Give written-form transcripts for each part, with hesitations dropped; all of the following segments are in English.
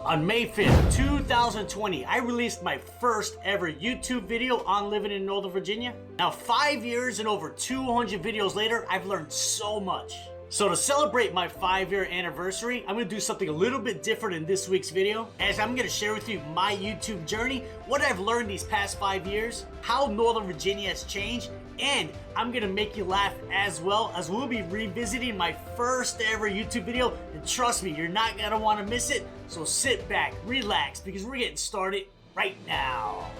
On May 5th, 2020, I released my first ever YouTube video on living in Northern Virginia. Now 5 years and over 200 videos later, I've learned so much. So to celebrate my 5-year anniversary, I'm gonna do something a little bit different in this week's video, as I'm gonna share with you my YouTube journey, what I've learned these past 5 years, how Northern Virginia has changed, and I'm gonna make you laugh as well, as we'll be revisiting my first ever YouTube video. And trust me, you're not gonna wanna miss it. So sit back, relax, because we're getting started right now.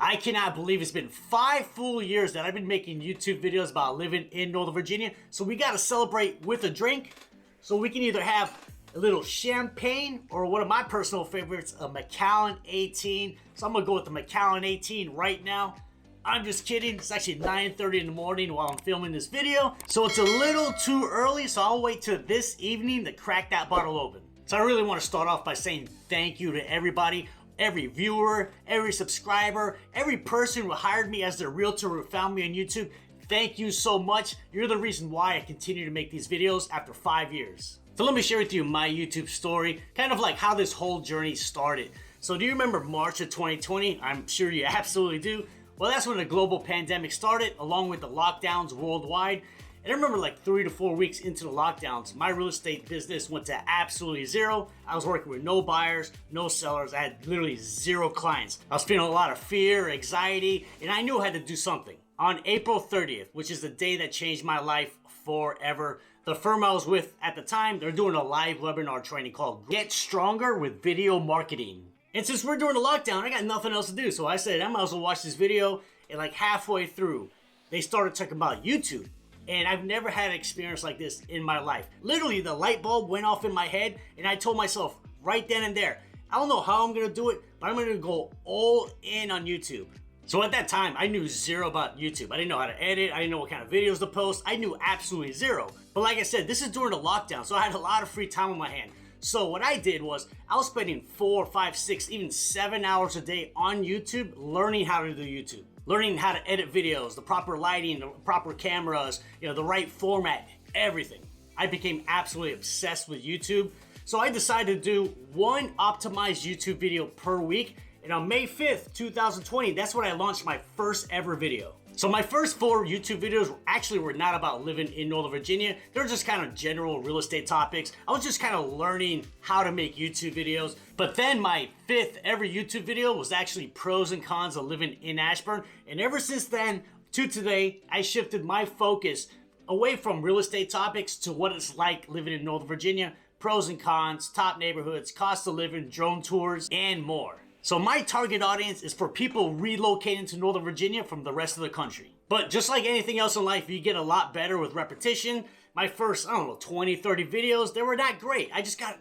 I cannot believe it's been 5 full years that I've been making YouTube videos about living in Northern Virginia. So we gotta celebrate with a drink. So we can either have a little champagne or one of my personal favorites, a Macallan 18. So I'm gonna go with the Macallan 18 right now. I'm just kidding, it's actually 9:30 in the morning while I'm filming this video. So it's a little too early, so I'll wait till this evening to crack that bottle open. So I really wanna start off by saying thank you to everybody. Every viewer, every subscriber, every person who hired me as their realtor who found me on YouTube. Thank you so much. You're the reason why I continue to make these videos after 5 years. So let me share with you my YouTube story, kind of like how this whole journey started. So do you remember March of 2020? I'm sure you absolutely do. Well, that's when the global pandemic started, along with the lockdowns worldwide. And I remember like 3 to 4 weeks into the lockdowns, my real estate business went to absolutely zero. I was working with no buyers, no sellers. I had literally 0 clients. I was feeling a lot of fear, anxiety, and I knew I had to do something. On April 30th, which is the day that changed my life forever, the firm I was with at the time, they're doing a live webinar training called Get Stronger with Video Marketing. And since we're doing a lockdown, I got nothing else to do. So I said, I might as well watch this video. And like halfway through, they started talking about YouTube. And I've never had an experience like this in my life. Literally, the light bulb went off in my head, and I told myself right then and there, I don't know how I'm gonna do it, but I'm gonna go all in on YouTube. So at that time, I knew 0 about YouTube. I didn't know how to edit, I didn't know what kind of videos to post, I knew absolutely 0. But like I said, this is during the lockdown, so I had a lot of free time on my hand. So what I did was, I was spending 4, 5, 6, even 7 hours a day on YouTube learning how to do YouTube. Learning how to edit videos, the proper lighting, the proper cameras, the right format, everything. I became absolutely obsessed with YouTube. So I decided to do 1 optimized YouTube video per week. And on May 5th, 2020, that's when I launched my first ever video. So my first 4 YouTube videos actually were not about living in Northern Virginia. They're just kind of general real estate topics. I was just kind of learning how to make YouTube videos. But then my 5th ever YouTube video was actually pros and cons of living in Ashburn. And ever since then to today, I shifted my focus away from real estate topics to what it's like living in Northern Virginia, pros and cons, top neighborhoods, cost of living, drone tours, and more. So my target audience is for people relocating to Northern Virginia from the rest of the country. But just like anything else in life, you get a lot better with repetition. My first, 20, 30 videos, they were not great.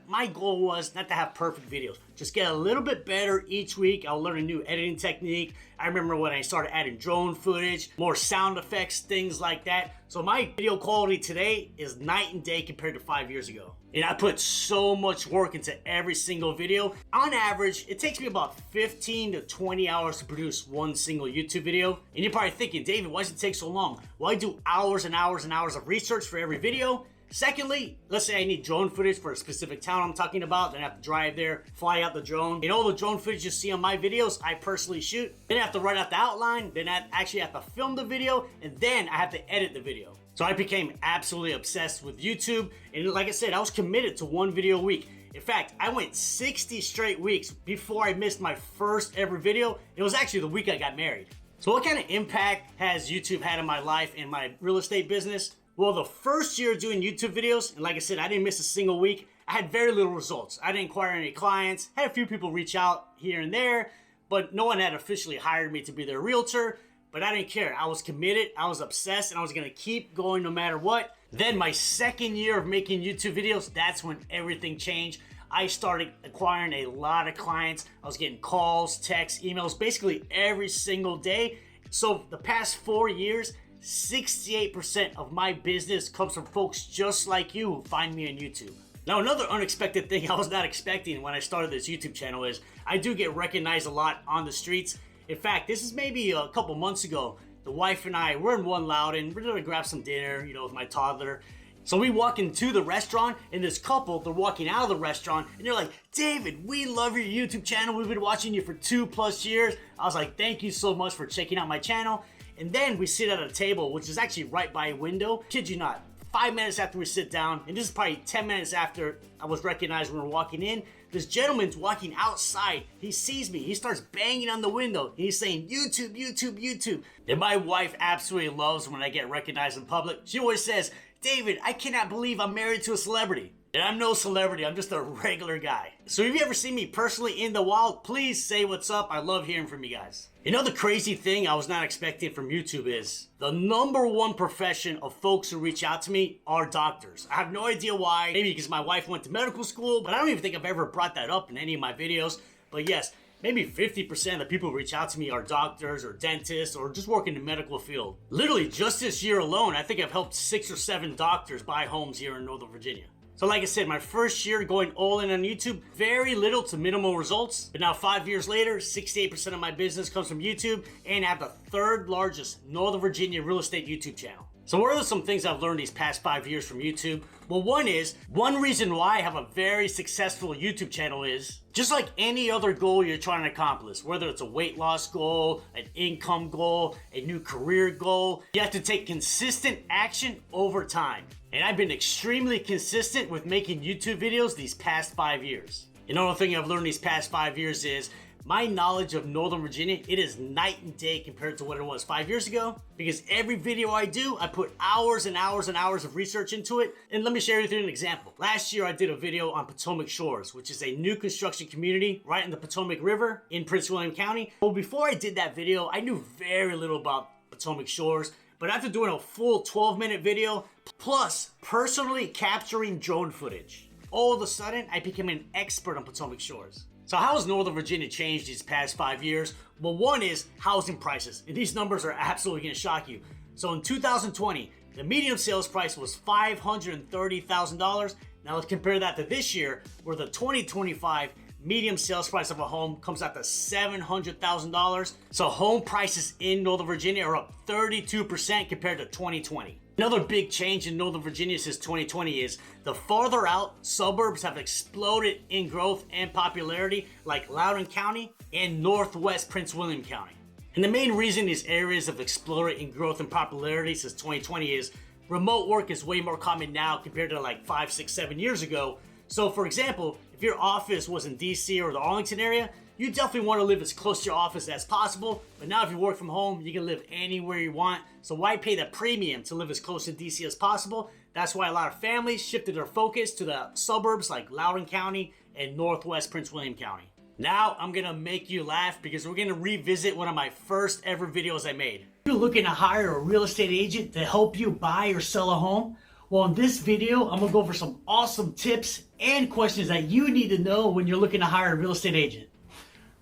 My goal was not to have perfect videos. Just get a little bit better each week. I'll learn a new editing technique. I remember when I started adding drone footage, more sound effects, things like that. So my video quality today is night and day compared to 5 years ago. And I put so much work into every single video. On average, it takes me about 15 to 20 hours to produce 1 single YouTube video. And you're probably thinking, David, why does it take so long? Well, I do hours and hours and hours of research for every video. Secondly, let's say I need drone footage for a specific town I'm talking about, then I have to drive there, fly out the drone. And all the drone footage you see on my videos, I personally shoot. Then I have to write out the outline, then I actually have to film the video, and then I have to edit the video. So I became absolutely obsessed with YouTube, and like I said, I was committed to 1 video a week. In fact, I went 60 straight weeks before I missed my first ever video. It was actually the week I got married. So what kind of impact has YouTube had in my life and my real estate business? Well, the first year doing YouTube videos, and like I said, I didn't miss a single week. I had very little results. I didn't acquire any clients. Had a few people reach out here and there, but no one had officially hired me to be their realtor. But I didn't care. I was committed, I was obsessed, and I was gonna keep going no matter what. Then my second year of making YouTube videos, that's when everything changed. I started acquiring a lot of clients. I was getting calls, texts, emails, basically every single day. So the past 4 years, 68% of my business comes from folks just like you who find me on YouTube. Now, another unexpected thing I was not expecting when I started this YouTube channel is I do get recognized a lot on the streets. In fact, this is maybe a couple months ago. The wife and I, we're in One Loudon. We're gonna grab some dinner, you know, with my toddler. So we walk into the restaurant, and this couple, they're walking out of the restaurant, and they're like, David, we love your YouTube channel. We've been watching you for 2+ years. I was like, thank you so much for checking out my channel. And then we sit at a table, which is actually right by a window. Kid you not, 5 minutes after we sit down, and this is probably 10 minutes after I was recognized when we were walking in, this gentleman's walking outside. He sees me. He starts banging on the window. He's saying, YouTube, YouTube, YouTube. And my wife absolutely loves when I get recognized in public. She always says, David, I cannot believe I'm married to a celebrity. And I'm no celebrity, I'm just a regular guy. So if you ever see me personally in the wild, please say what's up. I love hearing from you guys. You know, the crazy thing I was not expecting from YouTube is the #1 profession of folks who reach out to me are doctors. I have no idea why. Maybe because my wife went to medical school, but I don't even think I've ever brought that up in any of my videos. But yes, maybe 50% of the people who reach out to me are doctors or dentists or just work in the medical field. Literally, just this year alone, I think I've helped 6 or 7 doctors buy homes here in Northern Virginia. So like I said, my first year going all in on YouTube, very little to minimal results. But now 5 years later, 68% of my business comes from YouTube, and I have the 3rd largest Northern Virginia real estate YouTube channel. So what are some things I've learned these past 5 years from YouTube? Well, one reason why I have a very successful YouTube channel is, just like any other goal you're trying to accomplish, whether it's a weight loss goal, an income goal, a new career goal, you have to take consistent action over time. And I've been extremely consistent with making YouTube videos these past 5 years. Another thing I've learned these past 5 years is my knowledge of Northern Virginia, it is night and day compared to what it was 5 years ago. Because every video I do, I put hours and hours and hours of research into it. And let me share with you an example. Last year I did a video on Potomac Shores, which is a new construction community right in the Potomac River in Prince William County. Well, before I did that video, I knew very little about Potomac Shores. But after doing a full 12-minute video, plus personally capturing drone footage, all of a sudden I became an expert on Potomac Shores. So how has Northern Virginia changed these past 5 years? Well, one is housing prices, and these numbers are absolutely going to shock you. So in 2020, the median sales price was $530,000. Now let's compare that to this year, where the 2025 median sales price of a home comes out to $700,000. So home prices in Northern Virginia are up 32% compared to 2020. Another big change in Northern Virginia since 2020 is the farther out suburbs have exploded in growth and popularity, like Loudoun County and Northwest Prince William County. And the main reason these areas have exploded in growth and popularity since 2020 is remote work is way more common now compared to like 5, 6, 7 years ago. So for example, if your office was in DC or the Arlington area, you definitely want to live as close to your office as possible. But now if you work from home, you can live anywhere you want. So why pay the premium to live as close to DC as possible? That's why a lot of families shifted their focus to the suburbs like Loudoun County and Northwest Prince William County. Now I'm gonna make you laugh because we're gonna revisit one of my first ever videos I made. You're looking to hire a real estate agent to help you buy or sell a home? Well, in this video, I'm gonna go over some awesome tips and questions that you need to know when you're looking to hire a real estate agent.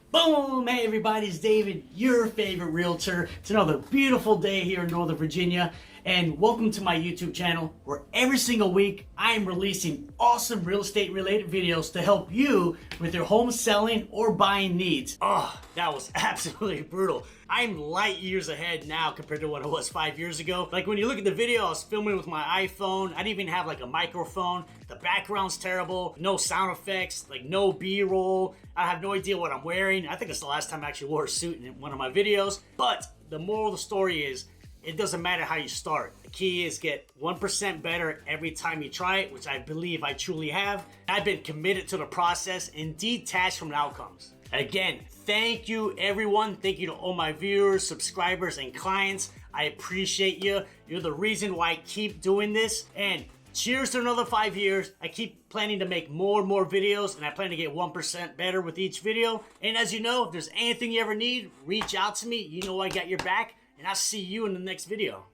Boom! Hey everybody, it's David, your favorite realtor. It's another beautiful day here in Northern Virginia, and welcome to my YouTube channel, where every single week I am releasing awesome real estate related videos to help you with your home selling or buying needs. Oh, that was absolutely brutal. I'm light years ahead now compared to what I was 5 years ago. Like when you look at the video, I was filming with my iPhone. I didn't even have like a microphone. The background's terrible, no sound effects, like no B-roll. I have no idea what I'm wearing. I think it's the last time I actually wore a suit in one of my videos. But the moral of the story is, it doesn't matter how you start. The key is get 1% better every time you try it, which I believe I truly have. I've been committed to the process and detached from the outcomes. Again, thank you everyone. Thank you to all my viewers, subscribers, and clients. I appreciate you. You're the reason why I keep doing this. And cheers to another 5 years. I keep planning to make more and more videos, and I plan to get 1% better with each video. And as you know, if there's anything you ever need, reach out to me. You know I got your back. And I'll see you in the next video.